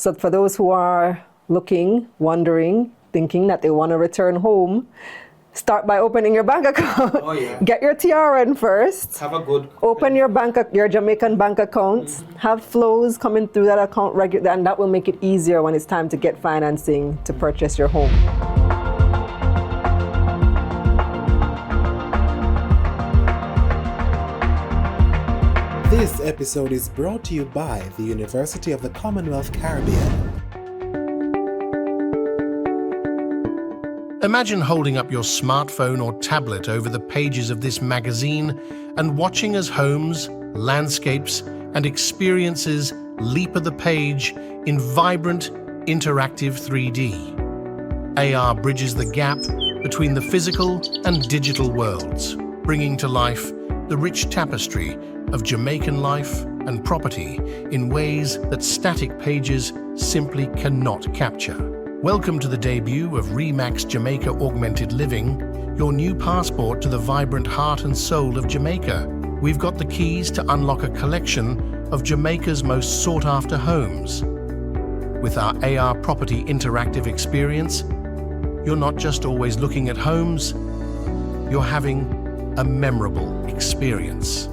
So for those who are looking, wondering, thinking that they want to return home, start by opening your bank account. Oh, yeah. Get your TRN first. Have a good... Open your Jamaican bank account. Have flows coming through that account regularly, and that will make it easier when it's time to get financing to purchase your home. This episode is brought to you by the University of the Commonwealth Caribbean. Imagine holding up your smartphone or tablet over the pages of this magazine and watching as homes, landscapes, and experiences leap at the page in vibrant, interactive 3D. AR bridges the gap between the physical and digital worlds, bringing to life the rich tapestry of Jamaican life and property in ways that static pages simply cannot capture. Welcome to the debut of REMAX Jamaica Augmented Living, your new passport to the vibrant heart and soul of Jamaica. We've got the keys to unlock a collection of Jamaica's most sought-after homes. With our AR property interactive experience, you're not just always looking at homes, you're having a memorable experience.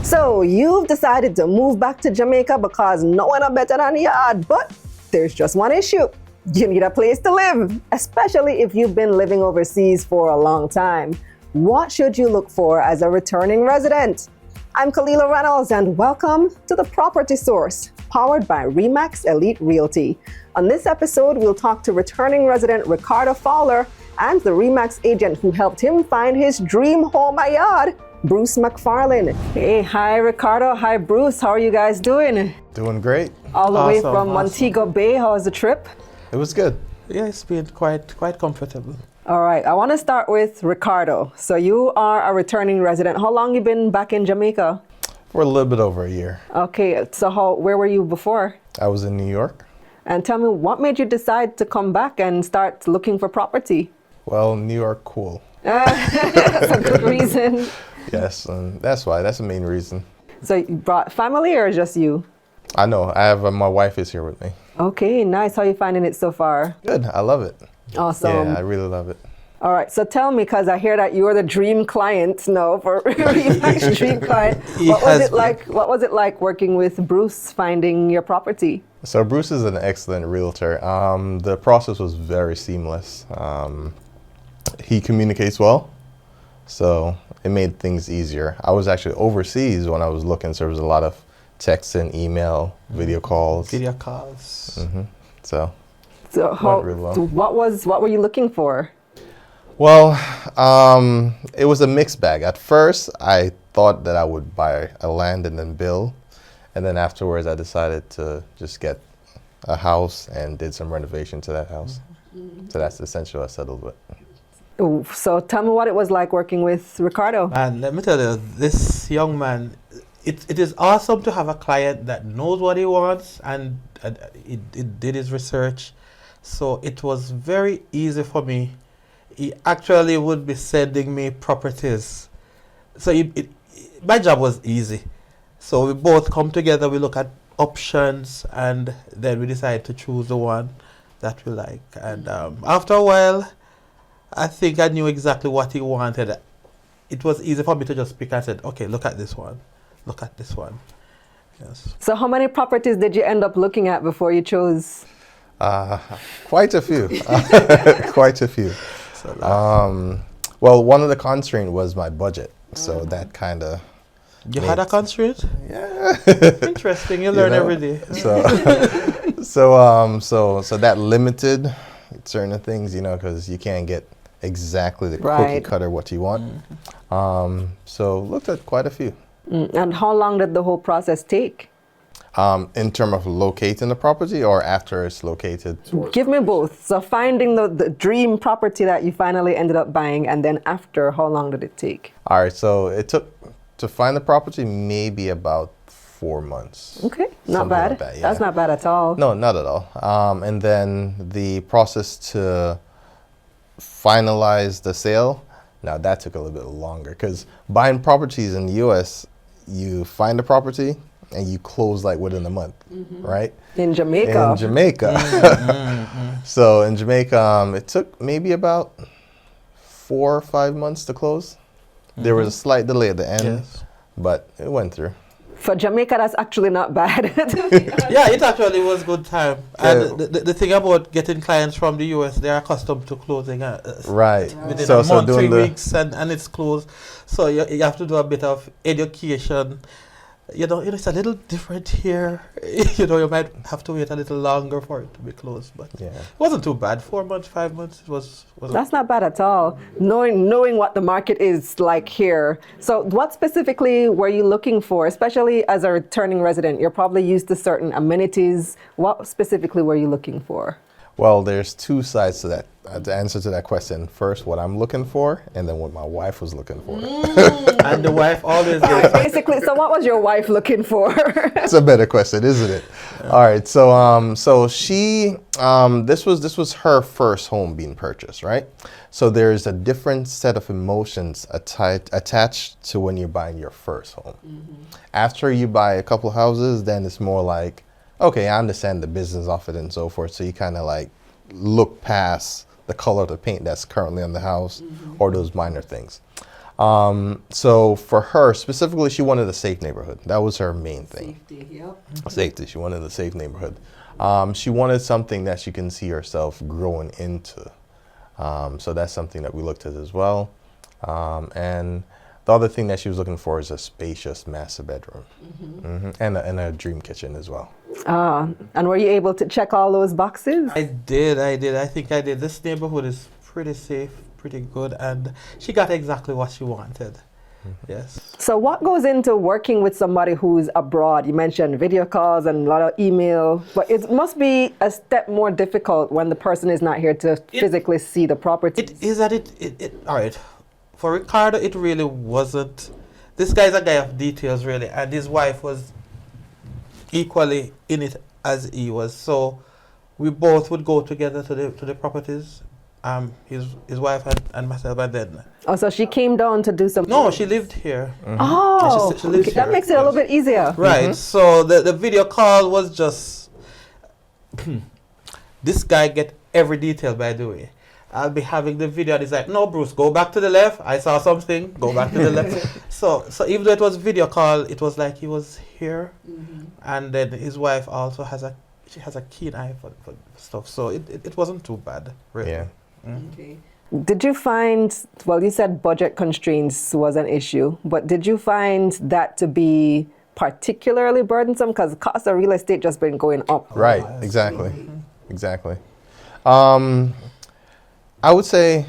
So you've decided to move back to Jamaica because no one are better than yaad, but there's just one issue. You need a place to live, especially if you've been living overseas for a long time. What should you look for as a returning resident? I'm Kalilah Reynolds and welcome to The Property Source, powered by REMAX Elite Realty. On this episode, we'll talk to returning resident Ricardo Fowler and the REMAX agent who helped him find his dream home yaad, Bruce McFarlane. Hey, hi Ricardo, hi Bruce, how are you guys doing? Doing great. All the way from Montego Bay, how was the trip? It was good. Yeah, it's been quite comfortable. All right, I want to start with Ricardo. So you are a returning resident. How long you been back in Jamaica? For a little bit over a year. Okay, so where were you before? I was in New York. And tell me, what made you decide to come back and start looking for property? Well, New York, cool. That's a good reason. Yes, and that's why. That's the main reason. So you brought family or just you? I know. I have my wife is here with me. Okay, nice. How are you finding it so far? Good. I love it. Awesome. Yeah, I really love it. All right. So tell me, because I hear that you're the dream client now for REMAX dream client. What was it like working with Bruce finding your property? So Bruce is an excellent realtor. The process was very seamless. He communicates well, so it made things easier. I was actually overseas when I was looking, so there was a lot of text and email, video calls. Mm-hmm. So really well. What were you looking for? Well, it was a mixed bag. At first, I thought that I would buy a land and then build. And then afterwards, I decided to just get a house and did some renovation to that house. Mm-hmm. So that's essentially what I settled with. Ooh, so tell me what it was like working with Ricardo. And let me tell you, this young man, it is awesome to have a client that knows what he wants and it did his research. So it was very easy for me. He actually would be sending me properties. So my job was easy. So we both come together, we look at options, and then we decide to choose the one that we like. And after a while, I think I knew exactly what he wanted. It was easy for me to just pick and said, okay, look at this one, look at this one. Yes. So how many properties did you end up looking at before you chose? Quite a few. Quite a few. Well, one of the constraints was my budget, so that kind of. You had a constraint? Yeah. Interesting. You learn every day. So that limited certain things, because you can't get exactly the cookie cutter what you want. Mm-hmm. So looked at quite a few. And how long did the whole process take? In terms of locating the property or after it's located? Give me both. So finding the dream property that you finally ended up buying, and then after, how long did it take? All right, so it took to find the property maybe about 4 months. Okay, not bad. Like that, yeah. That's not bad at all. No, not at all. And then the process to finalize the sale, now that took a little bit longer because buying properties in the U.S., you find the property and you close like within a month, right? In Jamaica. In Jamaica. So in Jamaica, it took maybe about 4 or 5 months to close. There was a slight delay at the end, Yes. but it went through. For Jamaica, that's actually not bad. Yeah, it actually was good time. Yeah. And the thing about getting clients from the US, they're accustomed to closing Right. within So a month, doing 3 the weeks, and it's closed. So you have to do a bit of education. It's a little different here. You might have to wait a little longer for it to be closed, but yeah. it wasn't too bad. 4 months, 5 months, it was That's not bad at all. Knowing what the market is like here. So what specifically were you looking for, especially as a returning resident? You're probably used to certain amenities. What specifically were you looking for? Well, there's 2 sides to that. The answer to that question. First, what I'm looking for, and then what my wife was looking for. and the wife always Right, goes, basically, so what was your wife looking for? That's a better question, isn't it? All right. So she this was her first home being purchased, right? So there's a different set of emotions attached to when you're buying your first home. After you buy a couple houses, then it's more like, okay, I understand the business of it and so forth. So you kind of like look past the color of the paint that's currently on the house or those minor things. So for her specifically, she wanted a safe neighborhood. That was her main thing. Safety, yep. Safety. She wanted a safe neighborhood. She wanted something that she can see herself growing into. So that's something that we looked at as well. And the other thing that she was looking for is a spacious master bedroom and a dream kitchen as well. And were you able to check all those boxes? I did. I think I did. This neighborhood is pretty safe, pretty good, and she got exactly what she wanted. Yes. So what goes into working with somebody who's abroad? You mentioned video calls and a lot of email, but it must be a step more difficult when the person is not here to physically see the property. It is that all right. For Ricardo, it really wasn't. This guy's a guy of details, really, and his wife was equally in it as he was. So we both would go together to the properties. His wife and myself, and then. Oh, so she came down to do some. No, she lived here. Oh, she lives that here. makes it a little bit easier. Right. So the video call was just. This guy get every detail, by the way. I'll be having the video and he's like, no, Bruce, go back to the left. I saw something. Go back to the left. So even though it was video call, it was like he was here. And then his wife also has a keen eye for stuff. So it wasn't too bad, really. Yeah. Okay. Did you find, well, you said budget constraints was an issue, but did you find that to be particularly burdensome? Because the cost of real estate just been going up. Right. Exactly. Exactly. I would say,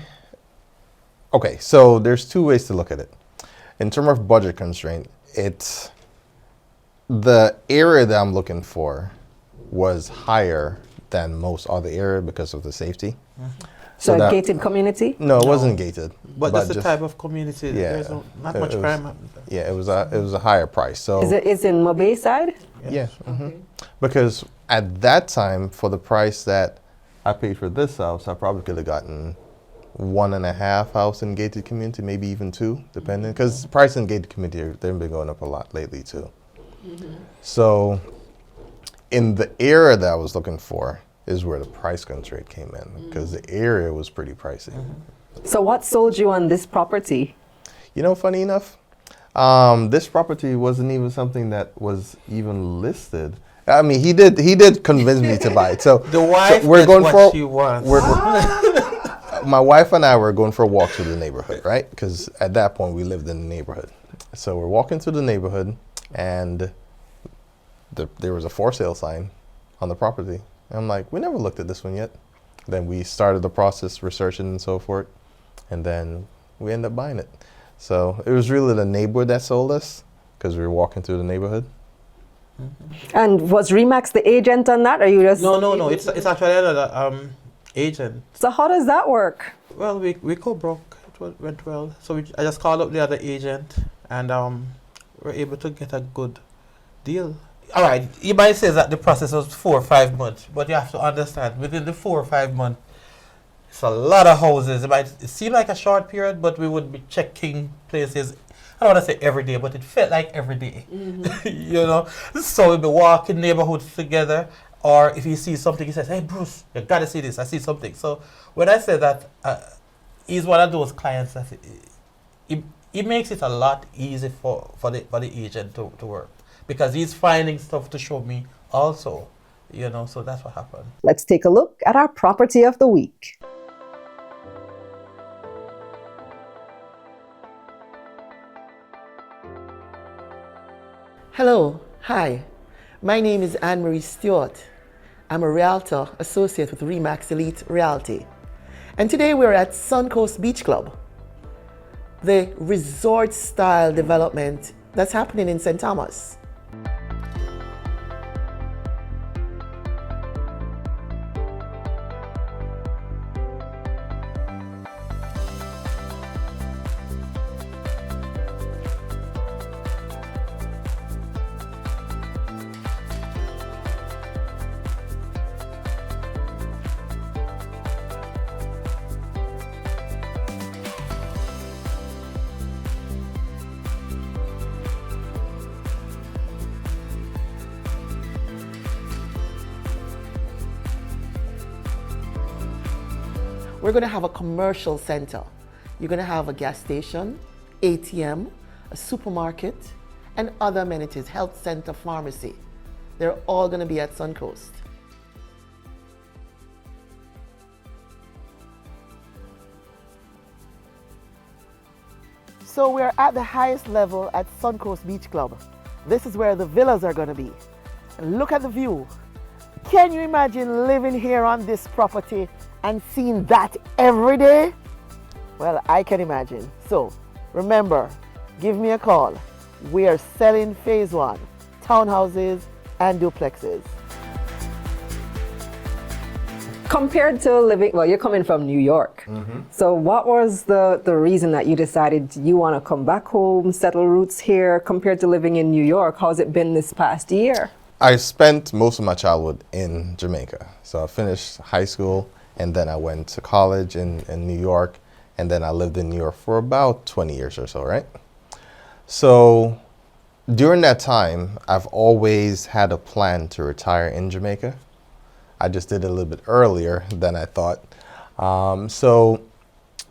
okay, so there's 2 ways to look at it. In terms of budget constraint, it's the area that I'm looking for was higher than most other area because of the safety. So that- gated community? No, it wasn't gated. But that's the just- type of community. Yeah. There's not It much was- crime happening. Yeah, it was a higher price. So Is in Mobay side? yeah, because at that time, for the price that I paid for this house, I probably could have gotten 1.5 house in gated community, maybe even 2, depending. Because price in gated community, they've been going up a lot lately too. So in the area that I was looking for is where the price constraint came in, because the area was pretty pricey. So what sold you on this property? You know, funny enough, this property wasn't even something that was even listed. I mean, he did convince me to buy it. So The wife we're gets going what for she wants. my wife and I were going for a walk through the neighborhood, right? Because at that point we lived in the neighborhood. So we're walking through the neighborhood, and there was a for sale sign on the property. And I'm like, we never looked at this one yet. Then we started the process, researching and so forth, and then we ended up buying it. So it was really the neighborhood that sold us, because we were walking through the neighborhood. And was REMAX the agent on that, or you just? No. It's actually another agent. So how does that work? Well, we co-broke. Went well. So I just called up the other agent, and we're able to get a good deal. All right, you might say that the process was 4 or 5 months, but you have to understand, within the 4 or 5 months, it's a lot of houses. It might seem like a short period, but we would be checking places. I don't want to say every day, but it felt like every day. You know, so we'd be walking neighborhoods together, or if he sees something, he says, "Hey, Bruce, you gotta see this. I see something." So when I say that, he's one of those clients that it makes it a lot easier for the agent to work, because he's finding stuff to show me also. You know, so that's what happened. Let's take a look at our property of the week. Hello, hi. My name is Anne-Marie Stewart. I'm a Realtor Associate with REMAX Elite Realty. And today we're at Suncoast Beach Club, the resort-style development that's happening in St. Thomas. We're going to have a commercial center. You're going to have a gas station, ATM, a supermarket, and other amenities, health center, pharmacy. They're all going to be at Suncoast. So we're at the highest level at Suncoast Beach Club. This is where the villas are going to be. And look at the view. Can you imagine living here on this property and seeing that every day? Well, I can imagine. So remember, give me a call. We are selling phase 1, townhouses and duplexes. Compared to living, well, you're coming from New York. So what was the reason that you decided you want to come back home, settle roots here, compared to living in New York? How's it been this past year? I spent most of my childhood in Jamaica. So I finished high school, and then I went to college in New York, and then I lived in New York for about 20 years or so, right? So during that time, I've always had a plan to retire in Jamaica. I just did it a little bit earlier than I thought. So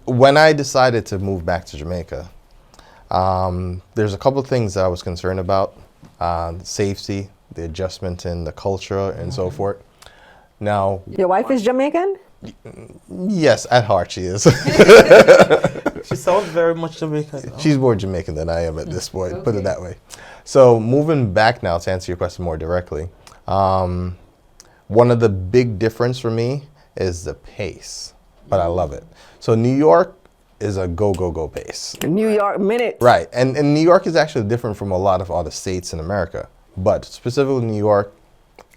when I decided to move back to Jamaica, there's a couple of things that I was concerned about. Safety, the adjustment in the culture, and so forth. Now, Your wife is Jamaican? yes, at heart she is. She sounds very much Jamaican. She's more Jamaican than I am at this point, put it that way. So moving back now, to answer your question more directly, one of the big difference for me is the pace, but I love it. So New York is a go, go, go pace. New York minute. Right, and New York is actually different from a lot of other states in America, but specifically New York,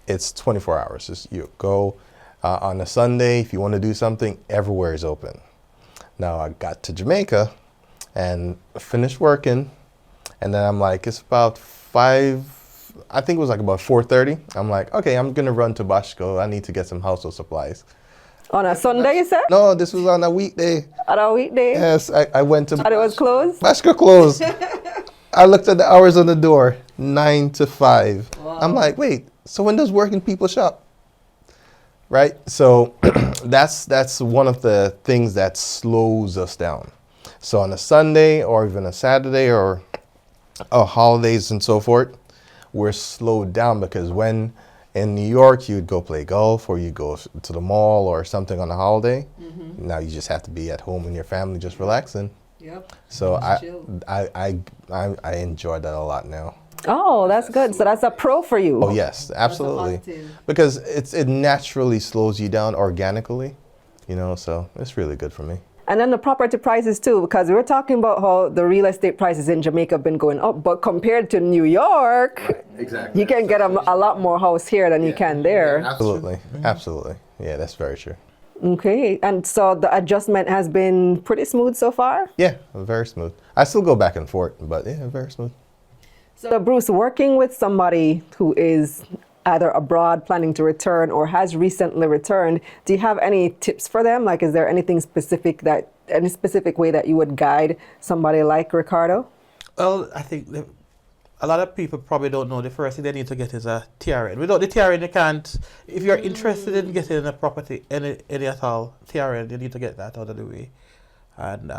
it's 24 hours. Just you go on a Sunday, if you want to do something, everywhere is open. Now I got to Jamaica and finished working, and then I'm like, it's about 5, I think it was like about 4:30. I'm like, okay, I'm gonna run to Bashko. I need to get some household supplies. On a Sunday, you said? No, this was on a weekday. On a weekday? Yes, I went to And it was closed? Bashko closed. I looked at the hours on the door, 9 to 5. Wow. I'm like, wait, so when does working people shop? Right? So that's one of the things that slows us down. So on a Sunday or even a Saturday or holidays and so forth, we're slowed down, because when in New York you'd go play golf or you go to the mall or something on a holiday, now you just have to be at home with your family just relaxing. Yep. So I enjoy that a lot now. Oh, that's good. So that's a pro for you. Oh yes, absolutely. Because it naturally slows you down organically, so it's really good for me. And then the property prices too, because we're talking about how the real estate prices in Jamaica have been going up, but compared to New York, right, exactly, you can get a lot more house here than you can there. Yeah, absolutely, absolutely. Yeah, that's very true. Okay, and so the adjustment has been pretty smooth so far? Yeah, very smooth. I still go back and forth, but yeah, very smooth. So Bruce, working with somebody who is either abroad planning to return or has recently returned, do you have any tips for them? Like, is there anything specific any specific way that you would guide somebody like Ricardo? Well, I think a lot of people probably don't know the first thing they need to get is a TRN. Without the TRN, you can't. If you're interested in getting a property, any at all, TRN, you need to get that out of the way. And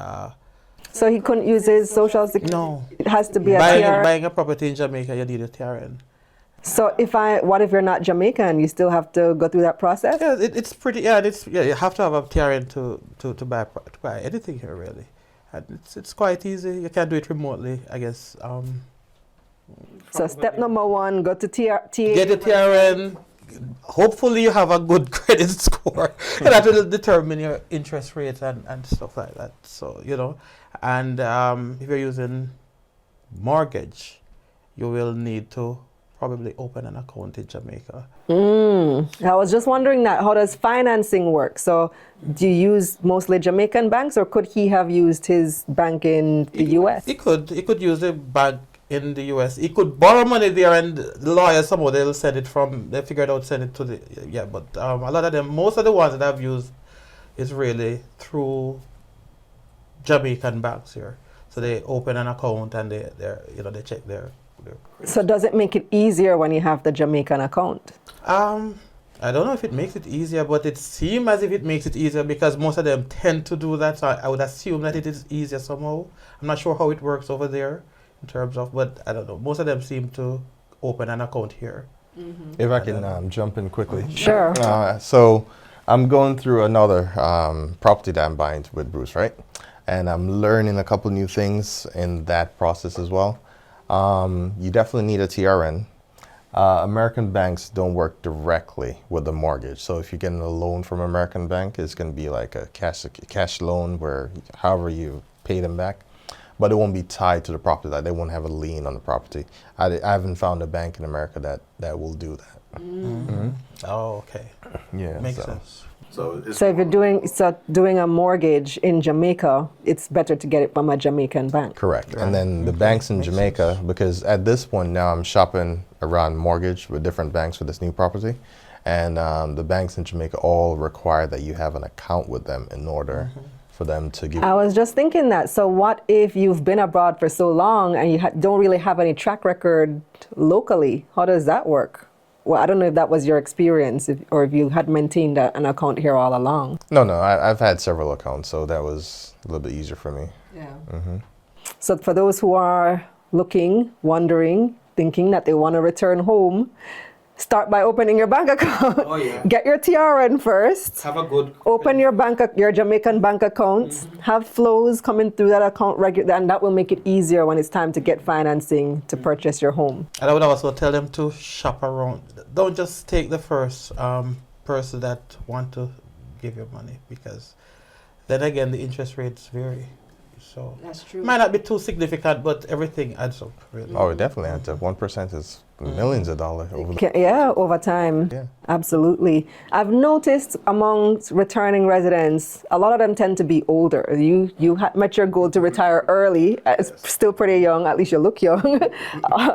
So he couldn't use his social security? no, It has to be a TRN? buying a property in Jamaica, you need a TRN. So what if you're not Jamaican? You still have to go through that process? Yeah, it's pretty. Yeah, you have to have a TRN to buy anything here really, and it's quite easy. You can do it remotely, I guess. So step number one, go to TA. Get a TRN. Hopefully you have a good credit score. That will determine your interest rate and stuff like that. So, and if you're using mortgage, you will need to probably open an account in Jamaica. I was just wondering that. How does financing work? So do you use mostly Jamaican banks, or could he have used his bank in the US? He could use a bank in the US. He could borrow money there, and the lawyers somehow they'll they figured out send it to but a lot of them, most of the ones that I've used is really through Jamaican banks here. So they open an account and they check their So does it make it easier when you have the Jamaican account? I don't know if it makes it easier, but it seems as if it makes it easier because most of them tend to do that. So I would assume that it is easier somehow. I'm not sure how it works over there in terms of, but I don't know. Most of them seem to open an account here. If I can jump in quickly. Sure. So I'm going through another property that I'm buying with Bruce, right? And I'm learning a couple new things in that process as well. You definitely need a TRN. American banks don't work directly with the mortgage. So if you're getting a loan from an American bank, it's going to be like a cash loan where however you pay them back. But it won't be tied to the property. Like they won't have a lien on the property. I haven't found a bank in America that will do that. Mm-hmm. Oh, okay. Yeah, Makes sense. So if you're doing a mortgage in Jamaica, it's better to get it from a Jamaican bank. Correct. And then the banks in Jamaica, because at this point now I'm shopping around mortgage with different banks for this new property. And the banks in Jamaica all require that you have an account with them in order for them to give. I was just thinking that. So what if you've been abroad for so long and you don't really have any track record locally? How does that work? Well, I don't know if that was your experience or if you had maintained an account here all along. No, I've had several accounts, so that was a little bit easier for me. Yeah. So for those who are looking, wondering, thinking that they want to return home, start by opening your bank account. Oh, yeah. Get your TRN first. Have a good Open your Jamaican bank account. Have flows coming through that account regularly, and that will make it easier when it's time to get financing to purchase your home. And I would also tell them to shop around. Don't just take the first person that want to give you money, because then again the interest rates vary. So That's true. might not be too significant, but everything adds up really. Oh, it definitely adds up. 1% is millions of dollars. Over time. Yeah. Absolutely. I've noticed amongst returning residents, a lot of them tend to be older. You met your goal to retire early. Still pretty young, at least you look young.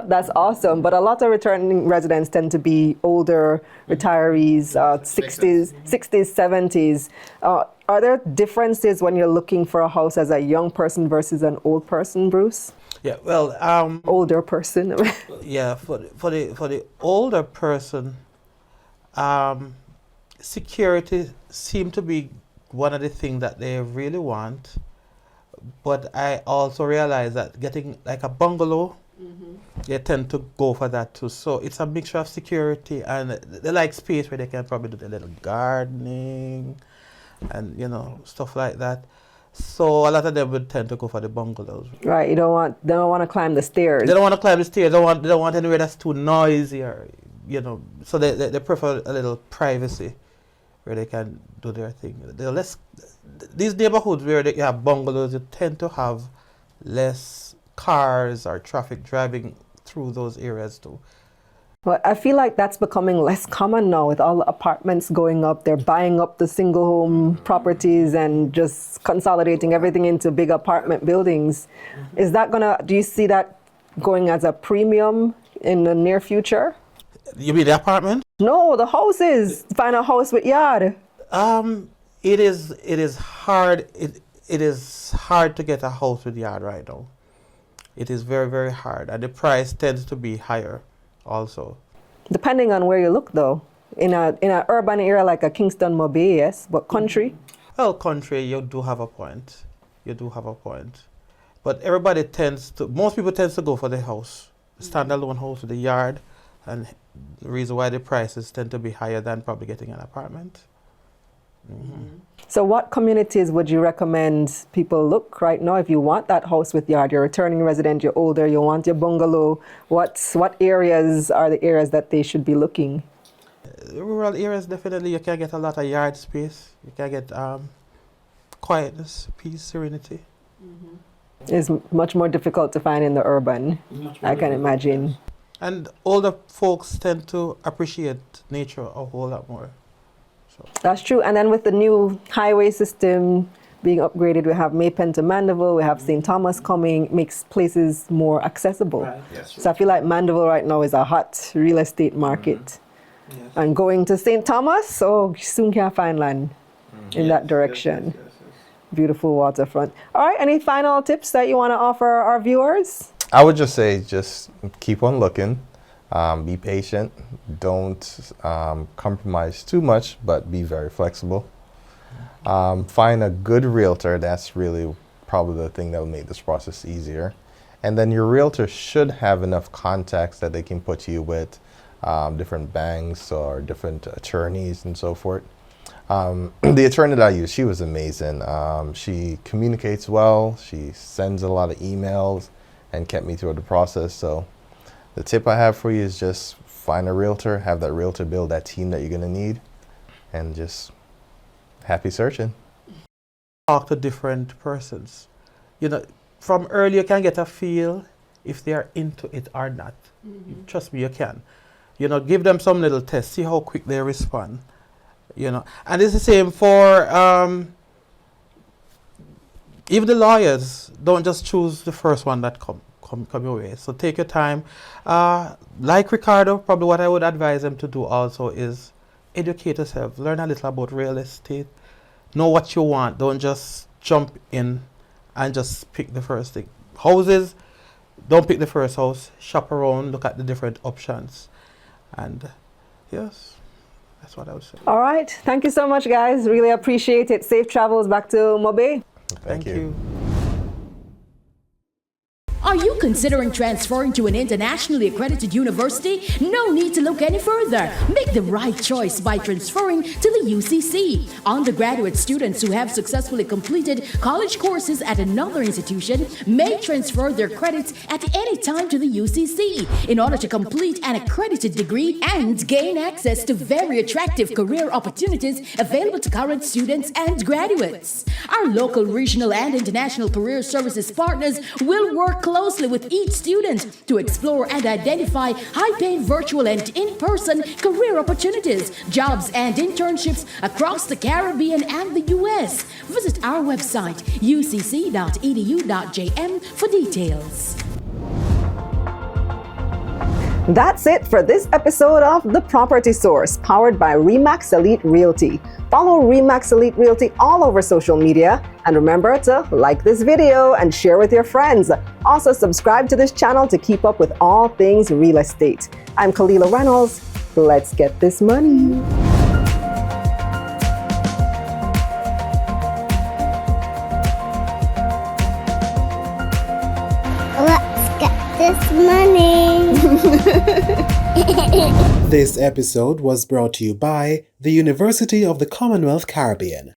That's awesome. But a lot of returning residents tend to be older retirees, 60s, 70s. Are there differences when you're looking for a house as a young person versus an old person, Bruce? Yeah, well, Older person. yeah, for the older person, security seemed to be one of the things that they really want. But I also realize that getting like a bungalow, they tend to go for that too. So it's a mixture of security and they like space where they can probably do a little gardening and stuff like that. So a lot of them would tend to go for the bungalows. Right, they don't want to climb the stairs. They don't want to climb the stairs. They don't want anywhere that's too noisy or So they prefer a little privacy where they can do their thing. These neighborhoods where you have bungalows, you tend to have less cars or traffic driving through those areas too. Well, I feel like that's becoming less common now with all the apartments going up. They're buying up the single home properties and just consolidating everything into big apartment buildings. Do you see that going as a premium in the near future? You mean the apartment? No, the houses. Find a house with yard. It is hard. It is hard to get a house with yard right now. it is very, very hard. And the price tends to be higher also. Depending on where you look, though. In an urban area like a Kingston, Mobay, yes, but country? Well, country, you do have a point. You do have a point. But everybody most people tend to go for the house, the standalone house with the yard, and the reason why the prices tend to be higher than probably getting an apartment. So what communities would you recommend people look right now if you want that house with yard? You're a returning resident, you're older, you want your bungalow. What areas are the areas that they should be looking? Rural areas, definitely, you can get a lot of yard space. You can get quietness, peace, serenity. It's much more difficult to find in the urban, I can imagine. And older folks tend to appreciate nature a whole lot more. That's true. And then with the new highway system being upgraded, we have Maypen to Mandeville, we have St. Thomas coming, makes places more accessible. Right. Yes, So I feel like Mandeville right now is a hot real estate market. Yes. And going to St. Thomas, so soon can find land in that direction. Yes. Beautiful waterfront. All right, any final tips that you want to offer our viewers? I would just say, just keep on looking, be patient, don't compromise too much, but be very flexible. Find a good realtor. That's really probably the thing that will make this process easier. And then your realtor should have enough contacts that they can put you with different banks or different attorneys and so forth. The attorney that I used, she was amazing. She communicates well, she sends a lot of emails and kept me through the process. So the tip I have for you is just find a realtor, have that realtor build that team that you're gonna need, and just happy searching. Talk to different persons. You know, from early you can get a feel if they are into it or not. Trust me, you can. You know, give them some little test, see how quick they respond. You know, and it's the same for even the lawyers. Don't just choose the first one that come your way. So take your time. Like Ricardo, probably what I would advise them to do also is educate yourself. Learn a little about real estate. Know what you want. Don't just jump in and just pick the first thing. Houses, don't pick the first house. Shop around, look at the different options. And yes, that's what I would say. All right, thank you so much, guys. Really appreciate it. Safe travels back to Mobay. Thank you. Are you considering transferring to an internationally accredited university? No need to look any further. Make the right choice by transferring to the UCC. Undergraduate students who have successfully completed college courses at another institution may transfer their credits at any time to the UCC in order to complete an accredited degree and gain access to very attractive career opportunities available to current students and graduates. Our local, regional, and international career services partners will work closely with each student to explore and identify high-paying virtual and in-person career opportunities, jobs, and internships across the Caribbean and the U.S. Visit our website, ucc.edu.jm, for details. That's it for this episode of The Property Source, powered by REMAX Elite Realty. Follow REMAX Elite Realty all over social media, and remember to like this video and share with your friends. Also, subscribe to this channel to keep up with all things real estate. I'm Kalilah Reynolds. Let's get this money. Let's get this money. This episode was brought to you by the University of the Commonwealth Caribbean.